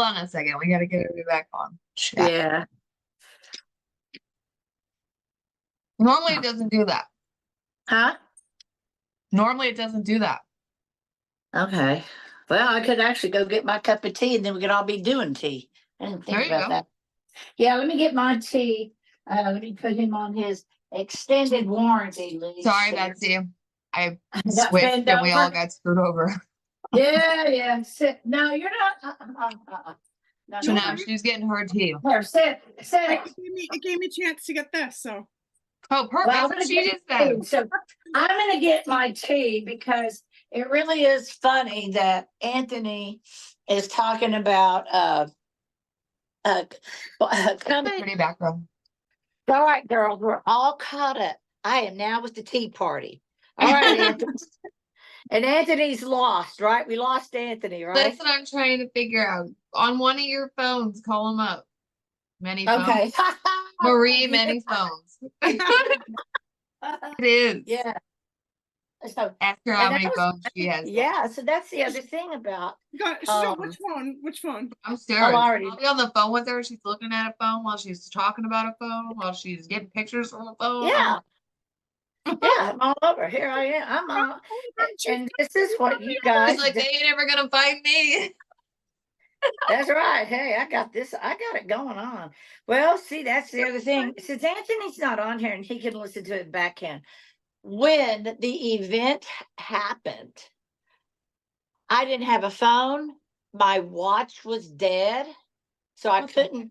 on a second. We gotta get it back on. Chat. Yeah. Normally it doesn't do that. Huh? Normally it doesn't do that. Okay. Well, I could actually go get my cup of tea and then we could all be doing tea. I didn't think There you about go. that. Yeah, let me get my tea. Let me put him on his extended warranty lease. Sorry, Betsy. I got switched bent and we all over. got screwed over. Yeah. No, you're not. No, So no, now she's getting her tea. Here, sit. It gave me a chance to get this, so. Oh, perfect. Well, That's what she just said. So I'm going to get my tea because it really is funny that Anthony is talking about coming. Pretty background. All right, girls, we're all caught up. I am now with the tea party. All right, Anthony. And Anthony's lost, right? We lost Anthony, right? That's what I'm trying to figure out. On one of your phones, call him up. Many phones. Okay. Marie, many phones. It is. Yeah. So Ask her how many phones she has. Yeah, so that's the other thing about. So which phone? Which phone? I'm serious. I'll be on the phone with her. She's looking at a phone while she's talking about a phone, while she's getting pictures from a phone. Yeah. Yeah, I'm all over. Here I am. I'm on. And this is what you guys. She's like, they ain't ever gonna find me. That's right. Hey, I got this. I got it going on. Well, see, that's the other thing. Since Anthony's not on here and he can listen to it backhand, when the event happened, I didn't have a phone. My watch was dead. So I couldn't.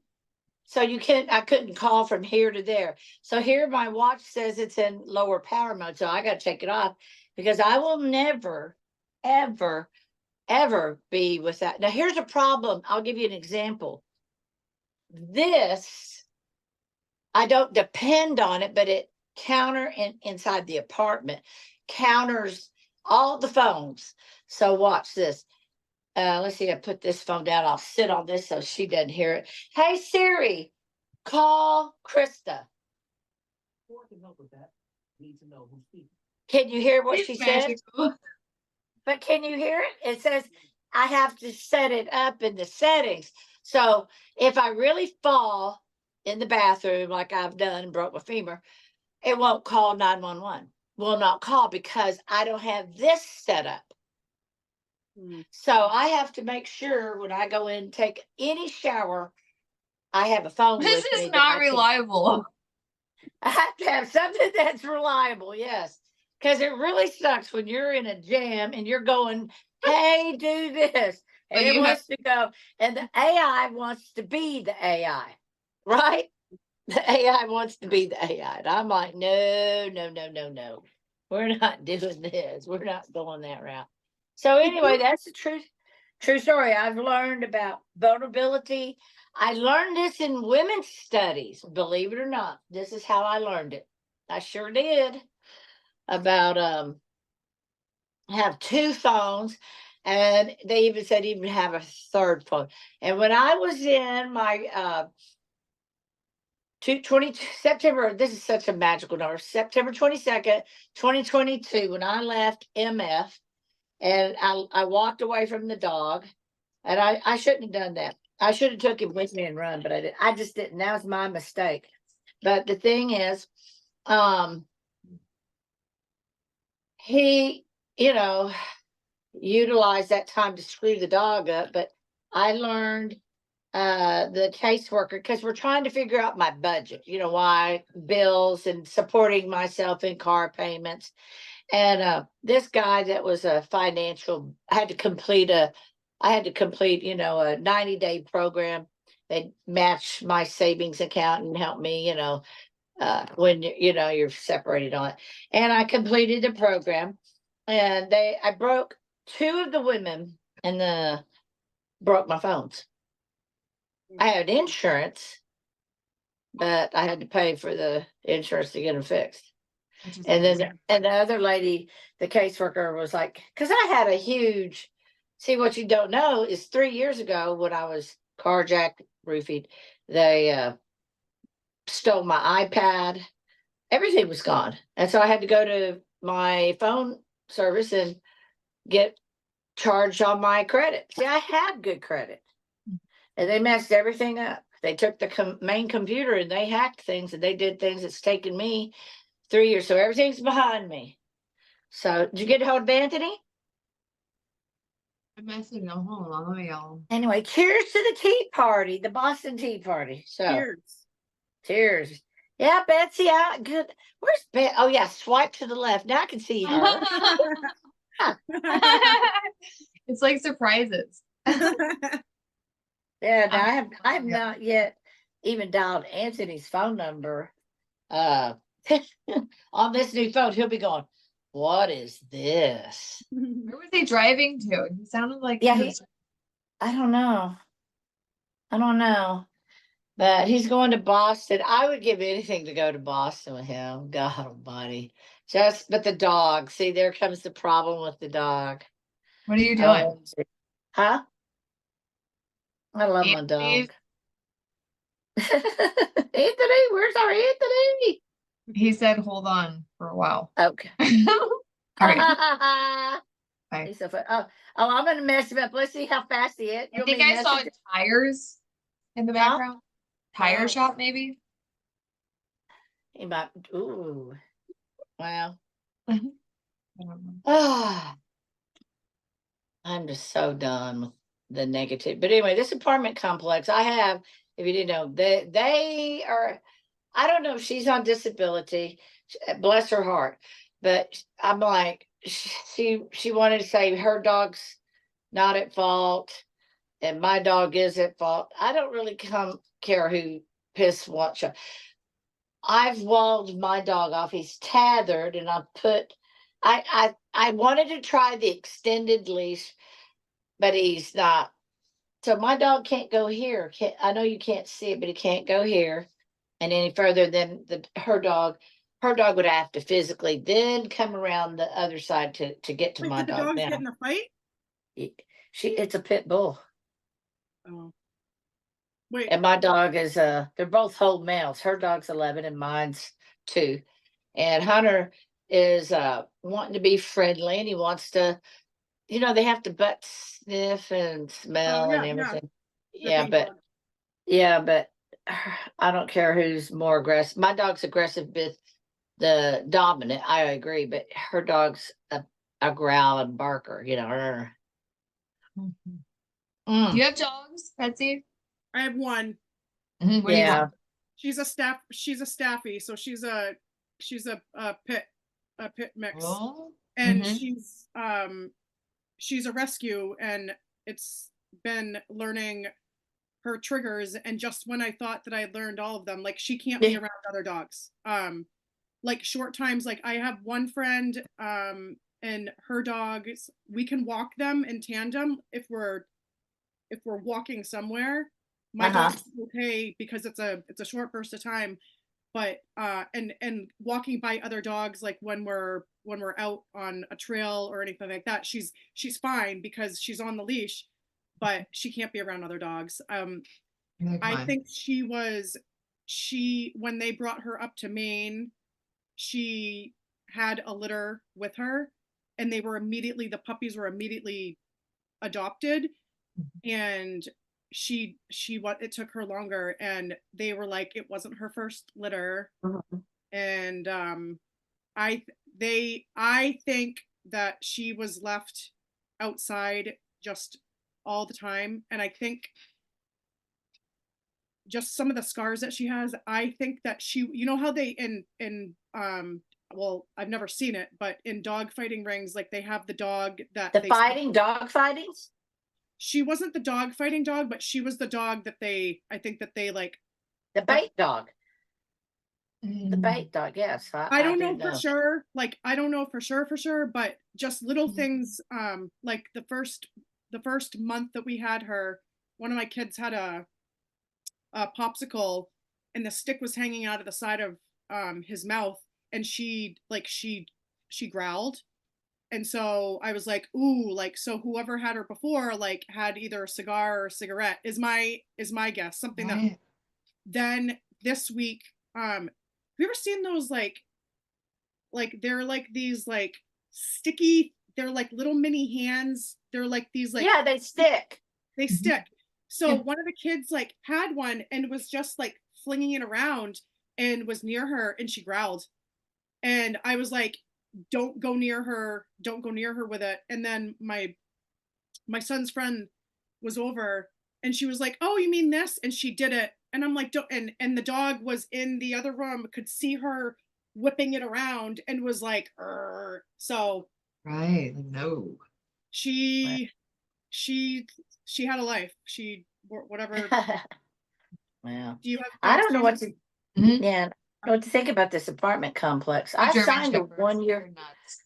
So I couldn't call from here to there. So here my watch says it's in lower power mode. So I got to take it off because I will never, ever, ever be with that. Now here's a problem. I'll give you an example. This, I don't depend on it, but it inside the apartment counters all the phones. So watch this. Let's see, I put this phone down. I'll sit on this so she doesn't hear it. Hey, Siri, call Krista. Can you hear what she said? But can you hear it? It says I have to set it up in the settings. So if I really fall in the bathroom like I've done and broke my femur, it won't call 911. Will not call because I don't have this set up. So I have to make sure when I go in and take any shower, I have a phone with me. This is not reliable. I have to have something that's reliable, yes. Because it really sucks when you're in a jam and you're going, hey, do this. And it wants to go. And the AI wants to be the AI, right? The AI wants to be the AI. And I'm like, no. We're not doing this. We're not going that route. So anyway, that's the true story. I've learned about vulnerability. I learned this in women's studies, believe it or not. This is how I learned it. I sure did. About have two phones, and they even said even have a third phone. And when I was in my 20 September, this is such a magical number, September 22nd, 2022, when I left MF. And I walked away from the dog, and I shouldn't have done that. I should have took him with me and run, but I didn't. I just didn't. That was my mistake. But the thing is, he, utilized that time to screw the dog up. But I learned the caseworker, because we're trying to figure out my budget, why bills and supporting myself in car payments. And this guy that was a financial, I had to complete a 90-day program. They match my savings account and help me, when you're separated on it. And I completed the program, and I broke two of the women and broke my phones. I had insurance, but I had to pay for the insurance to get them fixed. And then the other lady, the caseworker, was like, because I had a huge, see, what you don't know is 3 years ago when I was carjacked, roofied, they stole my iPad. Everything was gone. And so I had to go to my phone service and get charged on my credit. See, I had good credit. And they messed everything up. They took the main computer and they hacked things and they did things that's taken me 3 years. So everything's behind me. So did you get a hold of Anthony? I'm messing up. Hold on, let me go. Anyway, cheers to the Tea Party, the Boston Tea Party. So Cheers. cheers. Yeah, Betsy, good. Where's Bet? Oh yeah, swipe to the left. Now I can see her. It's like surprises. Yeah, now I have Yeah. not yet even dialed Anthony's phone number. On this new phone, he'll be going, "What is this?" Where was he driving to? He sounded like Yeah, he was. I don't know. I don't know. But he's going to Boston. I would give anything to go to Boston with him. God almighty. But the dog. See, there comes the problem with the dog. What are you doing? Oh, huh? I love my Anthony's- dog. Anthony, where's our Anthony? He said, "Hold on for a while." Okay. All right. Bye. He's so fun. Oh, I'm gonna mess him up. Let's see how fast he is. I think I saw tires in the Huh? background. Tire Oh. shop, maybe. He might. Ooh. Wow. I don't know. Ah. I'm just so done with the negative. But anyway, this apartment complex I have, if you didn't know, they are. I don't know if she's on disability. Bless her heart. But I'm like, she wanted to say her dog's not at fault and my dog is at fault. I don't really care who piss wants you. I've walled my dog off. He's tethered, and I've put. I wanted to try the extended leash, but he's not. So my dog can't go here. I know you can't see it, but he can't go here, and any further than her dog. Her dog would have to physically then come around the other side to get to Wait, my did the dog. dogs Now get in a fight? it's a pit bull. Oh. Wait. And my dog is they're both whole males. Her dog's 11 and mine's 2. And Hunter is wanting to be friendly and he wants to, they have to butt sniff and smell and Yeah. everything. They're Yeah, big but dogs. I don't care who's more aggressive. My dog's aggressive, but the dominant, I agree, but her dog's a growl and barker, Do you have dogs, Betsy? I have one. What do you Yeah. want? She's a staffy, so she's a pit mix. Oh. And Mhm. she's a rescue, and it's been learning her triggers, and just when I thought that I had learned all of them, like she can't be around other dogs. Like short times, like I have one friend, and her dogs, we can walk them in tandem if we're walking somewhere. My dog's okay because it's a short burst of time, but and walking by other dogs, like when we're out on a trail or anything like that, she's fine because she's on the leash, but she can't be around other dogs. I think when they brought her up to Maine, she had a litter with her, and the puppies were immediately adopted, and it took her longer, and they were like, it wasn't her first litter. And I think that she was left outside just all the time, and I think just some of the scars that she has, I think that how they in well, I've never seen it, but in dog fighting rings, like they have the dog that dog fightings. She wasn't the dog fighting dog, but she was the dog that I think that they like. The bait dog. The bait dog, yes. I don't know for sure. Like, I don't know for sure, but just little things. Like the first month that we had her, one of my kids had a popsicle, and the stick was hanging out of the side of his mouth, and she growled. And so I was like, ooh, like, so whoever had her before, like, had either a cigar or a cigarette is my guess. Something that then this week, have you ever seen those, like they're like these, like, sticky, they're like little mini hands. They're like these, like, yeah, they stick. They stick. So one of the kids like had one and was just like flinging it around and was near her and she growled. And I was like, don't go near her. Don't go near her with it. And then my son's friend was over and she was like, "Oh, you mean this?" And she did it. And I'm like, "Don't." And the dog was in the other room, could see her whipping it around and was like, "Urgh." So Right. No. she she she had a life. She whatever. Well, Do you have I dogs don't know too? what to, Mhm. yeah, I don't know what to think about this apartment complex. The I German signed a Shepherds, 1 year.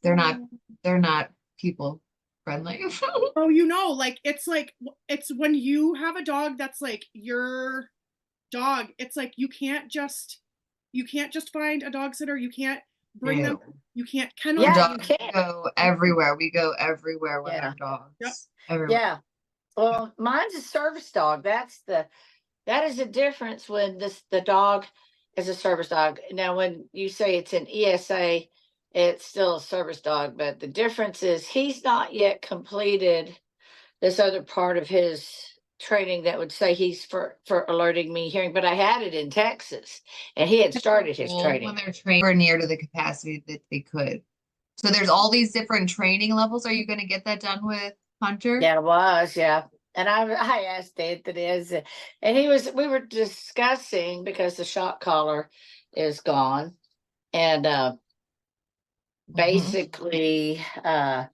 they're nuts. They're not people friendly. Oh, like it's when you have a dog that's like your dog, it's like you can't just find a dog sitter. You can't bring them. No. You can't Our kennel Yeah, them. you dogs can't. go everywhere. We go everywhere with Yeah, our Yep. dogs. Everywhere. yeah. Well, mine's a service dog. That is the difference when the dog is a service dog. Now, when you say it's an ESA, it's still a service dog, but the difference is he's not yet completed this other part of his training that would say he's for alerting me hearing. But I had it in Texas, and he had Super started his cool when training. they're trained or near to the capacity that they could. So there's all these different training levels. Are you going to get that done with Hunter? Yeah, it was, yeah. And I asked Anthony, and we were discussing because the shock collar is gone, and Mhm. basically a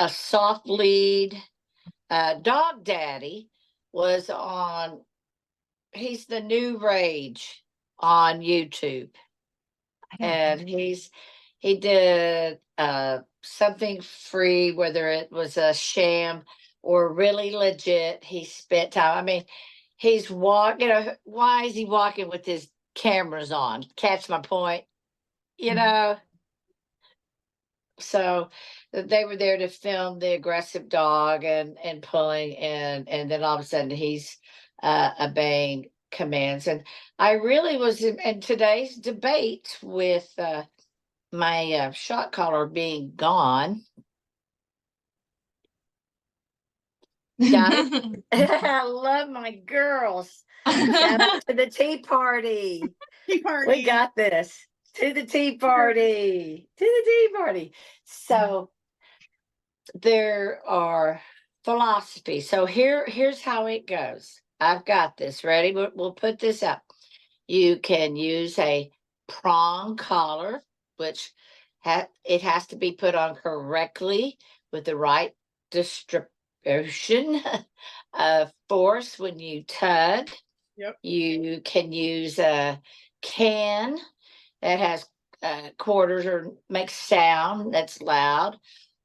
soft lead. Dog Daddy was on. He's the new rage on YouTube, I don't know. and he did something free, whether it was a sham or really legit. He spent time. I mean, he's walking. Why is he walking with his cameras on? Catch my point. You Mhm. know, so they were there to film the aggressive dog and pulling and then all of a sudden he's obeying commands. And I really was in today's debate with my shot collar being gone. Got it. I love my girls. Shout out to the tea party. Tea We party. got this. To the tea party. To the tea party. So there are philosophies. So here's how it goes. I've got this ready. We'll put this up. You can use a prong collar, which it has to be put on correctly with the right distribution of force when you tug. Yep. You can use a can that has quarters or makes sound that's loud.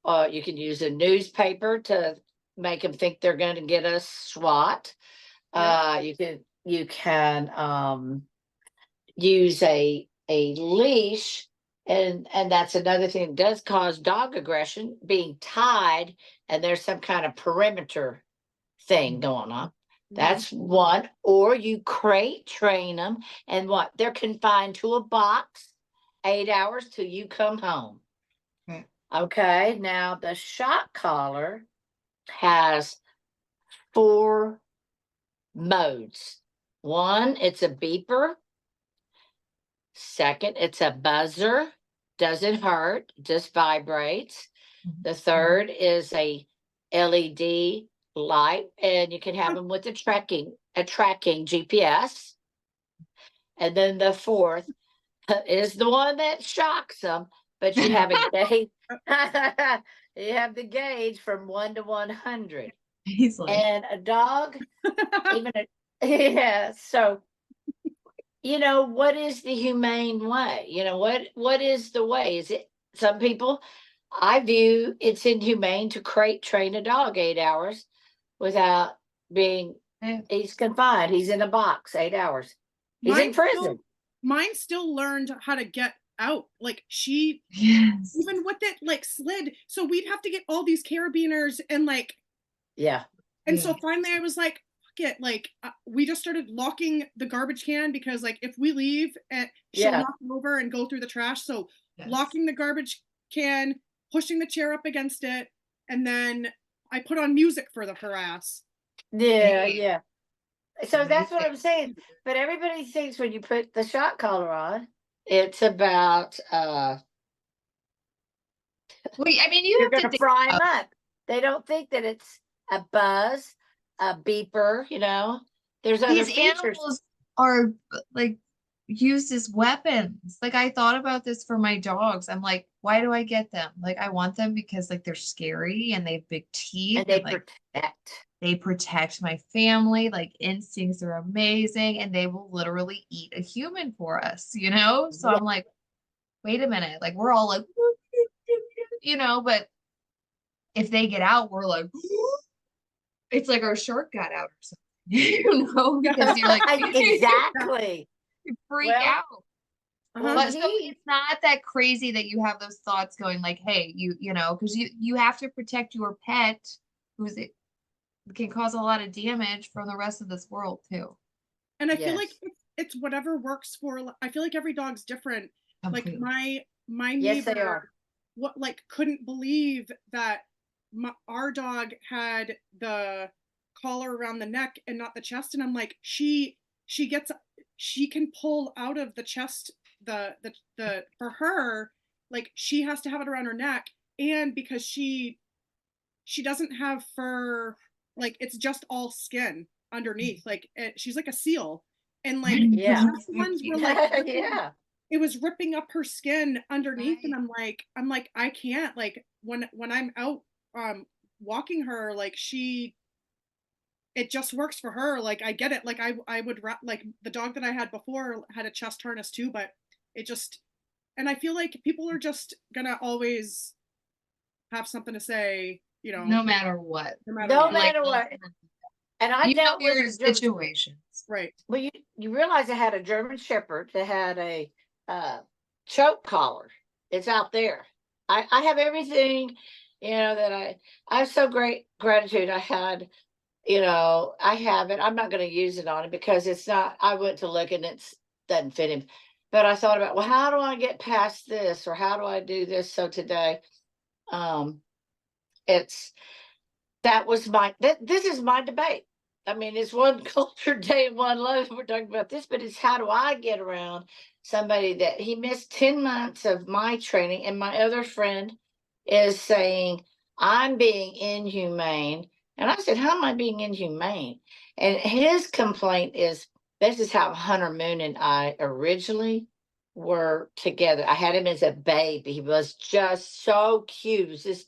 You can use a newspaper to make them think they're going to get a SWAT. Yep. You can use a leash, and that's another thing that does cause dog aggression, being tied, and there's some kind of perimeter thing going on. That's one. Or you crate train them, and what? They're confined to a box 8 hours till you come home. Right. Okay. Now the shock collar has 4 modes. One, it's a beeper. Second, it's a buzzer. Doesn't hurt, just vibrates. Mhm. The third is a LED light, and you can have them with a tracking GPS. And then the fourth is the one that shocks them, but you have a gauge. You have the gauge from 1 to 100. He's like, And a dog, even a yeah. So what is the humane way? What is the way? Is it some people? I view it's inhumane to crate train a dog 8 hours without being. eh, He's confined. He's in a box 8 hours. He's in Mine still prison. mine still learned how to get out. Like she yes. even with it like slid. So we'd have to get all these carabiners and like Yeah. and so Yeah. finally I was like, fuck it. Like we just started locking the garbage can because like if we leave she'll Yeah. knock it over and go through the trash. So Yes. locking the garbage can, pushing the chair up against it, and then I put on music for her ass. Yeah, Hey, yeah. So that's what music. I'm saying. But everybody thinks when you put the shock collar on, it's about Well, I mean, you you're have to gonna think fry them about, up. They don't think that it's a buzz, a beeper, you know. There's other these features. animals are like used as weapons. Like I thought about this for my dogs. I'm like, why do I get them? Like I want them because like they're scary and they have big teeth And they and like protect. they protect my family. Like instincts are amazing and they will literally eat a human for us, you know? So Yeah. I'm like, wait a minute. Like we're all like, you know, but if they get out, we're like, it's like our shark got out or something, you know, because you're like, Exactly. you freak Well, out. Uh-huh. But so it's not that crazy that you have those thoughts going like, hey, you know, because you have to protect your pet who's it can cause a lot of damage from the rest of this world too. And I feel like yes. it's whatever works for. I feel like every dog's different. Like Completely. my Yes, they neighbor, are. what like couldn't believe that our dog had the collar around the neck and not the chest, and I'm like, she can pull out of the chest the for her, like she has to have it around her neck, and because she doesn't have fur, like it's just all skin underneath, like she's like a seal, and like Yeah. certain ones were like ripping, Yeah. it was ripping up her skin underneath, and Right. I'm like I can't, like when I'm out walking her, like it just works for her, like I get it, like I would like the dog that I had before had a chest harness too, but it just, and I feel like people are just gonna always have something to say, No matter what. no matter No what. Like matter what. And I you know dealt with your a German. situations. Right. Well, you realize I had a German Shepherd that had a choke collar. It's out there. I have everything, you know, that I have so great gratitude. I had, you know, I have it. I'm not going to use it on him because it's not. I went to look and it doesn't fit him. But I thought about, well, how do I get past this, or how do I do this? So today, um, it's that was my this is my debate. I mean, it's one culture day and one love. We're talking about this, but it's how do I get around somebody that he missed 10 months of my training, and my other friend is saying I'm being inhumane. And I said, how am I being inhumane? And his complaint is this is how Hunter Moon and I originally were together. I had him as a baby. He was just so cute. He was just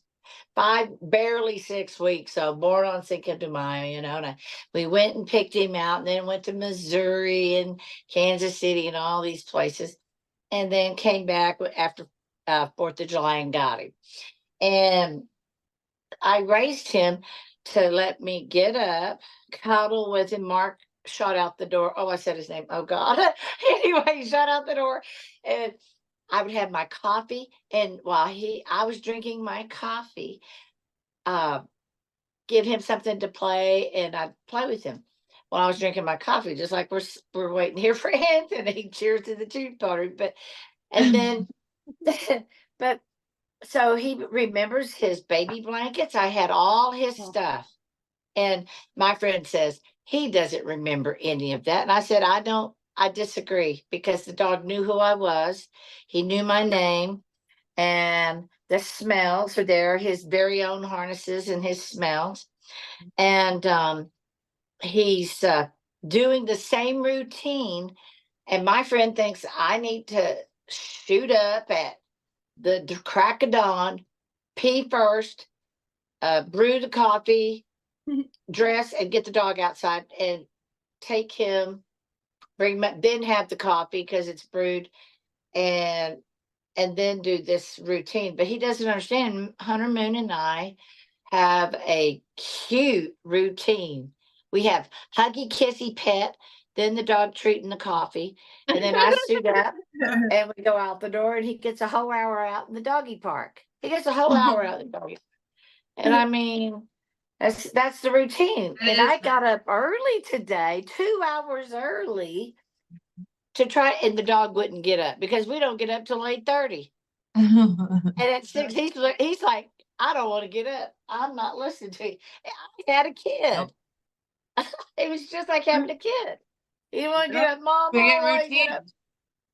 barely 6 weeks, so born on Cinco de Mayo, you know. And we went and picked him out, and then went to Missouri and Kansas City and all these places, and then came back after 4th of July and got him. And I raised him to let me get up, cuddle with him. Mark shot out the door. Oh, I said his name. Oh God. Anyway, he shot out the door, and I would have my coffee, and while I was drinking my coffee, uh, give him something to play, and I'd play with him while I was drinking my coffee, just like we're waiting here for Anthony. Cheers to the Tea Party. But and then, but so he remembers his baby blankets. I had all his Oh. stuff, and my friend says he doesn't remember any of that, and I said I don't. I disagree because the dog knew who I was. He knew my name, and the smells are there, his very own harnesses and his smells. And he's doing the same routine. And my friend thinks I need to shoot up at the crack of dawn, pee first, brew the coffee, dress, and get the dog outside and take him, bring him up, then have the coffee because it's brewed, and then do this routine. But he doesn't understand. Hunter Moon and I have a cute routine. We have huggy kissy pet, then the dog treat and the coffee, and then I suit up and we go out the door, and he gets a whole hour out in the doggy park. He gets a whole hour out in the doggy. And I mean, that's the routine. It And is I got up early today, 2 hours early, to try, and the dog wouldn't get up because we don't get up till 8:30. nice. And at 6, he's like, I don't want to get up. I'm not listening to you. I had a kid. Nope. It was just like having a kid. You want to get up, Mom? We get I want to get routine. up.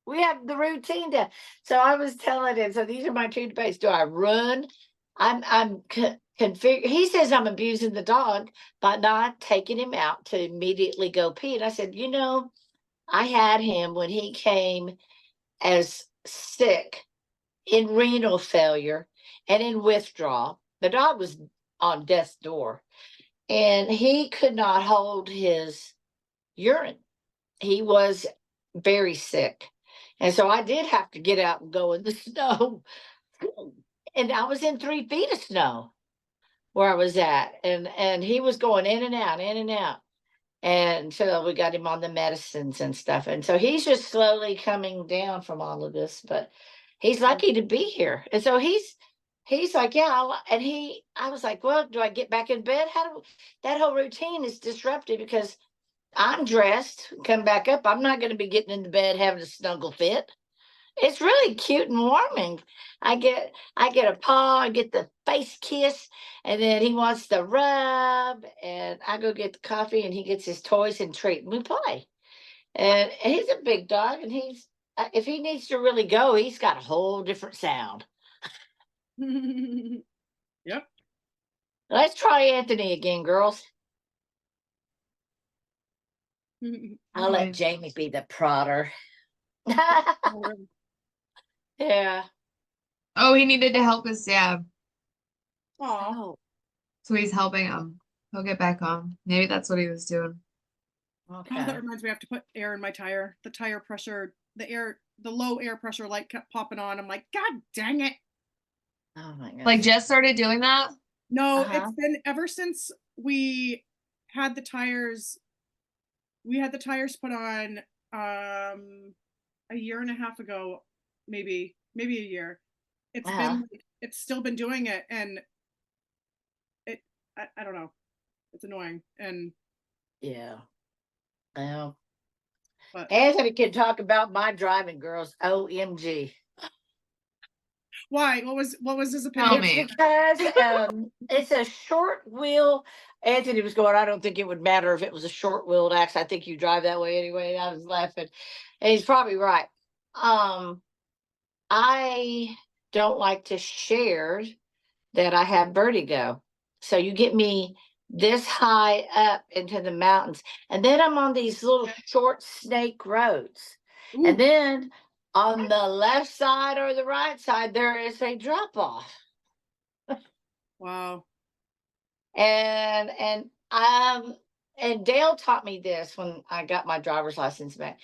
We have the routine down. So I was telling him, so these are my two debates. Do I run? I'm config. He says I'm abusing the dog by not taking him out to immediately go pee. And I said, you know, I had him when he came as sick in renal failure and in withdrawal. The dog was on death's door and he could not hold his urine. He was very sick. And so I did have to get out and go in the snow. And I was in 3 feet of snow where I was at. And he was going in and out, in and out. And so we got him on the medicines and stuff. And so he's just slowly coming down from all of this, but he's lucky to be here. And so he's like, yeah. I was like, well, do I get back in bed? That whole routine is disrupted because I'm dressed, come back up. I'm not going to be getting into bed having a snuggle fit. It's really cute and warming. I get a paw, I get the face kiss, and then he wants the rub, and I go get the coffee, and he gets his toys and treat, and we play. And he's a big dog, and if he needs to really go, he's got a whole different sound. Yep. Let's try Anthony again, girls. I'll let Jamie be the prodder. Yeah. Oh, he needed to help us. Yeah. Oh. So he's helping him. He'll get back on. Maybe that's what he was doing. Okay. Oh, that reminds me, I have to put air in my tire. The tire pressure, the low air pressure light kept popping on. I'm like, God dang it. Oh my god. Like Jess started doing that? No, it's been ever since we had the tires. We had the tires put on a year and a half ago, maybe a year. It's it's still been doing it, and I don't know. It's annoying. And yeah. Well, but Anthony can talk about my driving, girls. OMG. why? What was his opinion? It's because it's a short wheel. Anthony was going, I don't think it would matter if it was a short wheeled axe. I think you drive that way anyway. And I was laughing. And he's probably right. I don't like to share that I have vertigo. So you get me this high up into the mountains. And then I'm on these little short snake roads. Ooh. And then on the left side or the right side, there is a drop off. Wow. And Dale taught me this when I got my driver's license back.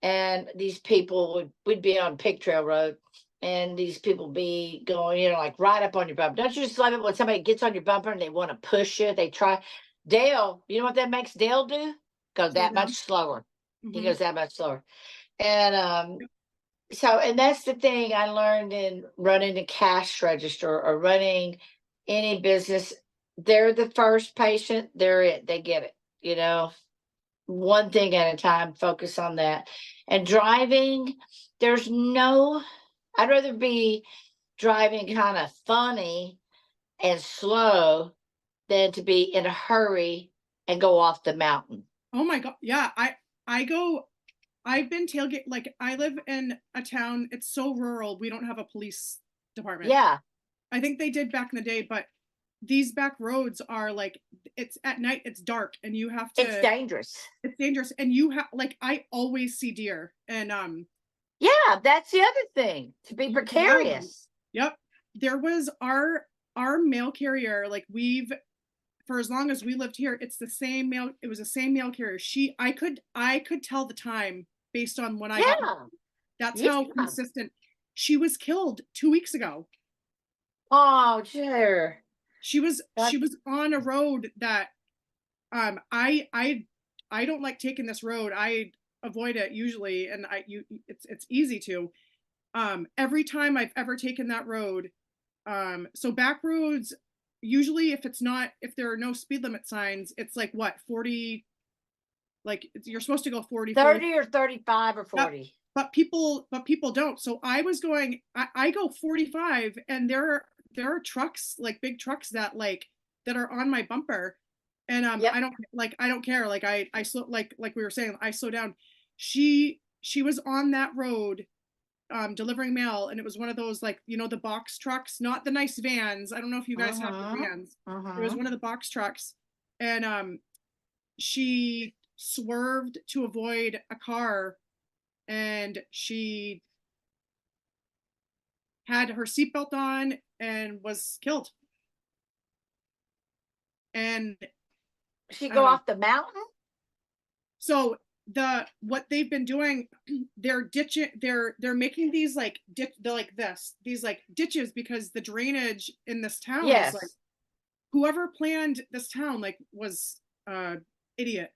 And these people would be on Pig Trail Road, and these people be going, like right up on your bumper. Don't you just love it when somebody gets on your bumper and they want to push you? They try. Dale, you know what that makes Dale do? Go that much slower. Mm-hmm. He goes that much slower. And and that's the thing I learned in running a cash register or running any business. They're the first patient. They're it. They get it, one thing at a time, focus on that. And driving, I'd rather be driving kind of funny and slow than to be in a hurry and go off the mountain. Oh my God. Yeah. I've been tailgate, like I live in a town. It's so rural. We don't have a police department. Yeah. I think they did back in the day, but these back roads are like, it's at night, it's dark, and you have to. It's dangerous. It's dangerous, and you have I always see deer, and yeah, that's the other thing, to be precarious. Yep, there was our mail carrier. Like for as long as we lived here, it's the same mail. It was the same mail carrier. I could tell the time based on when I got home. That's how consistent. She was killed 2 weeks ago. Oh, sure. She was on a road that I don't like taking this road. I avoid it usually, and it's easy to. Every time I've ever taken that road, so back roads, usually if there are no speed limit signs, it's like what, 40, like you're supposed to go 40, 30 or 35 or 40. Yep. But people don't. So I was going, I go 45, and there there are trucks, like big trucks that are on my bumper, and Yep. I don't care. Like I slow, like we were saying, I slow down. She was on that road delivering mail, and it was one of those, like, you know, the box trucks, not the nice vans. I don't know if you guys have the vans. It was one of the box trucks, and she swerved to avoid a car, and she had her seatbelt on and was killed. And She I go don't know. off the mountain? So what they've been doing, they're ditching, they're making these like they're like these like ditches, because the drainage in this town Yes. is like, whoever planned this town like was idiot,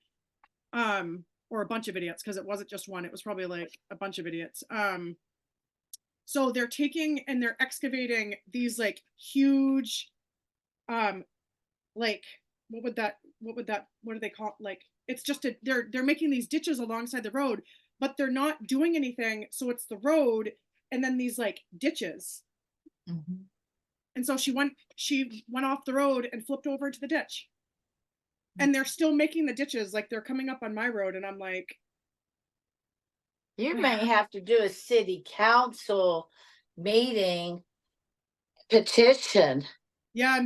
or a bunch of idiots, because it wasn't just one, it was probably like a bunch of idiots. So they're taking and they're excavating these like huge, like what do they call it? Like, it's just they're making these ditches alongside the road, but they're not doing anything, so it's the road and then these like ditches. Mhm. And so she went off the road and flipped over into the ditch, and they're still making the ditches, like they're coming up on my road, and I'm like, You may have to do a city council meeting petition. yeah,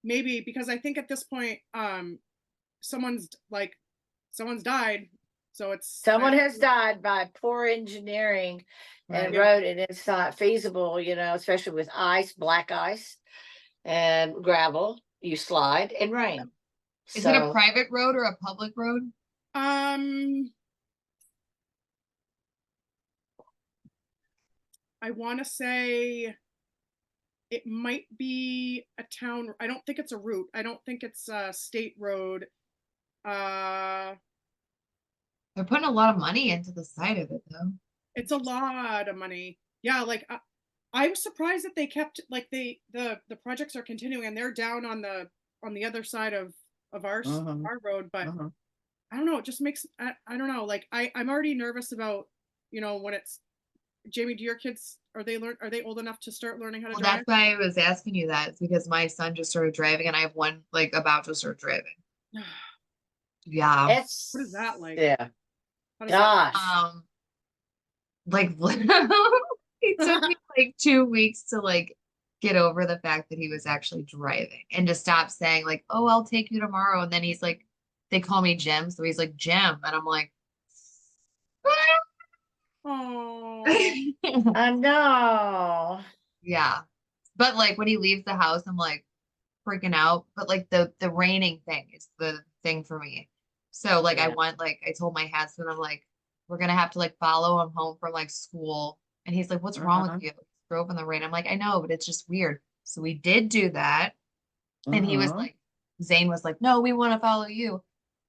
maybe, because I think at this point someone's died, so it's Someone has died by poor engineering and Right. road, and it's not feasible, you know, especially with ice, black ice and gravel. You slide and rain. Is it a private road or a public road? I want to say it might be a town. I don't think it's a route. I don't think it's a state road. They're putting a lot of money into the side of it, though. It's a lot of money. Yeah, like I'm surprised that they kept, like, the projects are continuing, and they're down on the other side of our road, but I don't know, it just makes I don't know, like I'm already nervous about, you know, when it's Jamie, do your kids, are they old enough to start learning how to drive? That's why I was asking you that. It's because my son just started driving, and I have one like about to start driving. Yeah. What is that like? Yeah. How does that- Gosh. Like it took me like 2 weeks to like get over the fact that he was actually driving, and to stop saying like, "Oh, I'll take you tomorrow." And then he's like, they call me Jim, so he's like, "Jim," and I'm like, Oh, I know. yeah. But like when he leaves the house, I'm like freaking out. But like the raining thing is the thing for me. So like I told my husband, I'm like, we're gonna have to like follow him home from like school. And he's like, "What's wrong with you?" He drove in the rain. I'm like, "I know, but it's just weird." So we did do that. And he was like, Zane was like, "No, we want to follow you."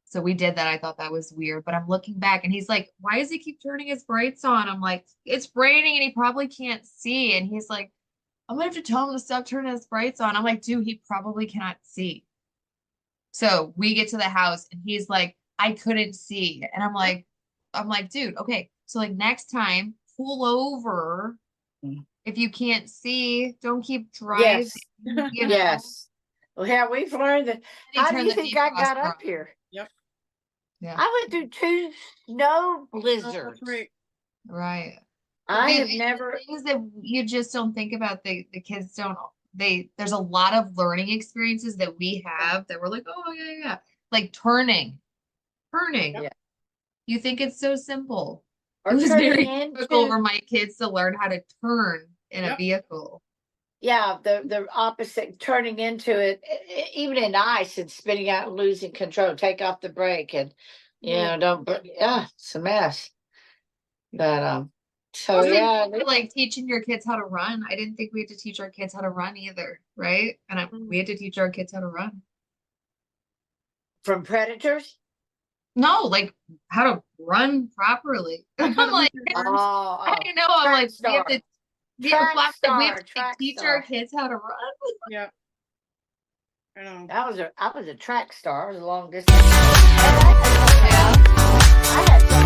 So we did that. I thought that was weird, but I'm looking back and he's like, "Why does he keep turning his brights on?" I'm like, "It's raining and he probably can't see." And he's like, "I'm gonna have to tell him to stop turning his brights on." I'm like, "Dude, he probably cannot see." So we get to the house and he's like, "I couldn't see." And I'm like, "Dude, okay. So like next time, pull over. If you can't see, don't keep driving." Yes. You know? Yes. Well, yeah, we've learned that. He How do turned you the think I got defroster up on. here? Yep. Yeah. I went through 2 snow Oh, blizzards. that's right. Right. I The have never. things that you just don't think about, the kids don't, there's a lot of learning experiences that we have that we're like, "Oh yeah. Like turning. Yeah. You think it's so simple. Or It was turning very into- difficult for my kids to learn how to turn in a Yep. vehicle. Yeah, the opposite, turning into it, even in ice, and spinning out and losing control. Take off the brake, and you know, don't. Yeah, it's a mess. But so Wasn't yeah, like teaching your kids how to run. I didn't think we had to teach our kids how to run either, right? And we had to teach our kids how to run. from predators. No, like how to run properly. I'm like, Oh, I didn't know. I'm like, we have to, Track teach star. our kids how to run. Yeah. I know. I was a track star. I was a long distance. Yeah. I had